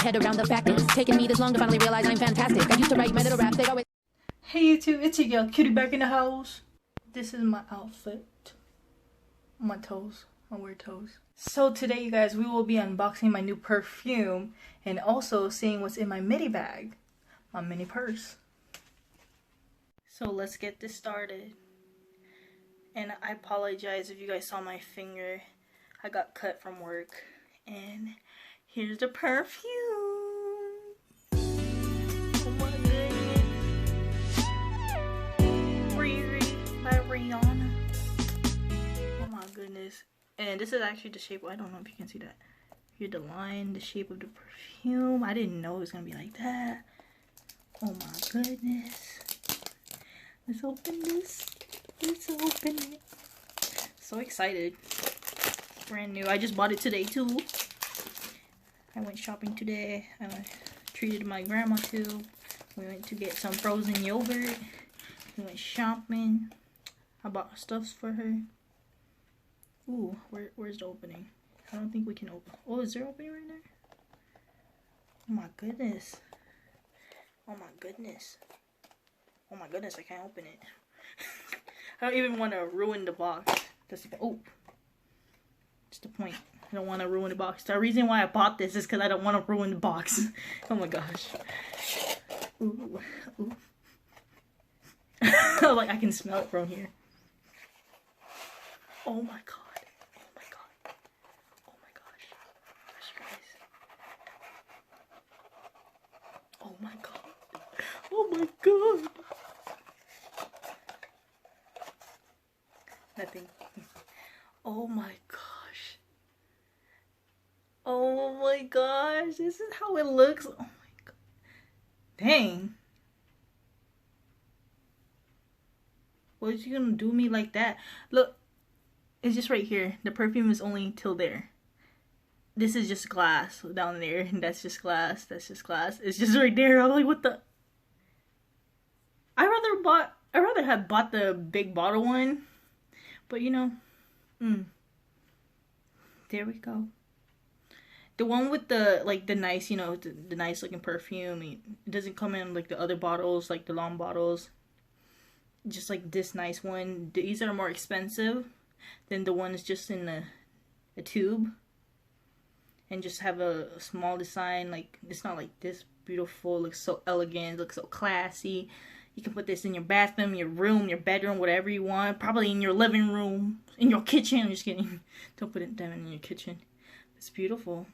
head around the fact it's taken me this long to finally realize I'm fantastic. I used to write my little raps, they'd always... Hey YouTube, it's your girl Cutie back in the house. This is my outfit. My toes, my weird toes. So today you guys, we will be unboxing my new perfume and also seeing what's in my mini bag. My mini purse. So let's get this started. And I apologize if you guys saw my finger. I got cut from work. And here's the perfume. Oh my goodness. Riri by Rihanna. Oh my goodness. And this is actually the shape. I don't know if you can see that. Here's the line, the shape of the perfume. I didn't know it was gonna be like that. Oh my goodness. Let's open this. Let's open it. So excited. Brand new. I just bought it today too. I went shopping today. I treated my grandma too. We went to get some frozen yogurt. We went shopping. I bought stuff for her. Ooh, where's the opening? I don't think we can open. Oh, is there an opening right there? Oh my goodness. Oh my goodness. Oh my goodness, I can't open it. I don't even want to ruin the box. Oh. That's the point. I don't want to ruin the box. The reason why I bought this is because I don't want to ruin the box. Oh my gosh. Ooh. Ooh. Like I can smell it from here. Oh my god. Oh my god. Oh my gosh. Gosh, guys. Oh my god. Oh my god. Nothing. Oh my gosh. Oh my gosh. This is how it looks. Oh my god. Dang. What is you gonna do me like that? Look. It's just right here. The perfume is only till there. This is just glass down there. And that's just glass. That's just glass. It's just right there. I'm like, what the? I'd rather have bought the big bottle one. But you know, there we go. The one with the, like, the nice, you know, the nice looking perfume. It doesn't come in like the other bottles, like the long bottles. Just like this nice one. These are more expensive than the ones just in a tube. And just have a small design. Like, it's not like this beautiful. Looks so elegant. Looks so classy. You can put this in your bathroom, your room, your bedroom, whatever you want. Probably in your living room, in your kitchen. I'm just kidding. Don't put it down in your kitchen. It's beautiful.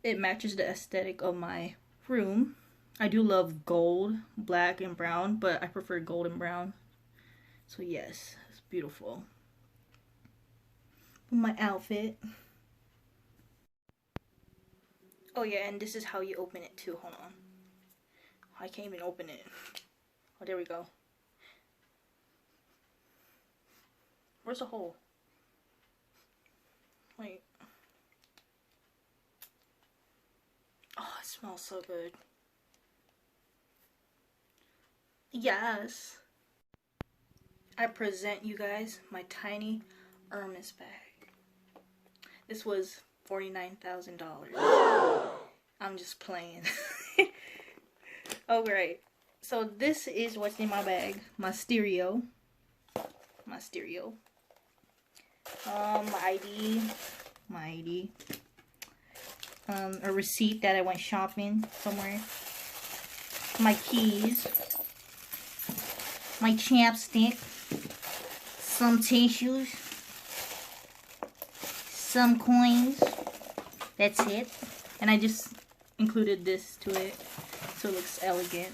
It matches the aesthetic of my room. I do love gold, black, and brown, but I prefer gold and brown. So yes, it's beautiful. My outfit. Oh yeah, and this is how you open it too. Hold on. I can't even open it. Oh, there we go. Where's the hole? Wait. Oh, it smells so good. Yes. I present you guys my tiny Hermès bag. This was $49,000. I'm just playing. Oh great. So this is what's in my bag. My stereo. My stereo. My ID. A receipt that I went shopping somewhere. My keys. My chapstick. Some tissues. Some coins. That's it. And I just included this to it. So it looks elegant.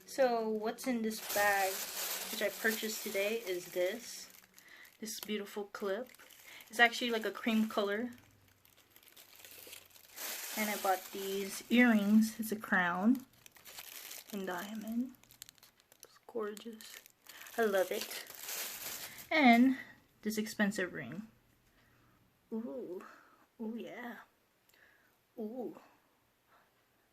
So what's in this bag, which I purchased today, is this beautiful clip. It's actually like a cream color. And I bought these earrings. It's a crown in diamond. It's gorgeous. I love it. And this expensive ring. Ooh. Ooh yeah. Ooh.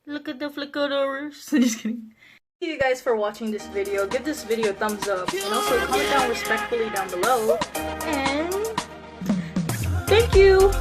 Look at the flickers. I'm just kidding. Thank you guys for watching this video. Give this video a thumbs up. And also comment down respectfully down below. And thank you.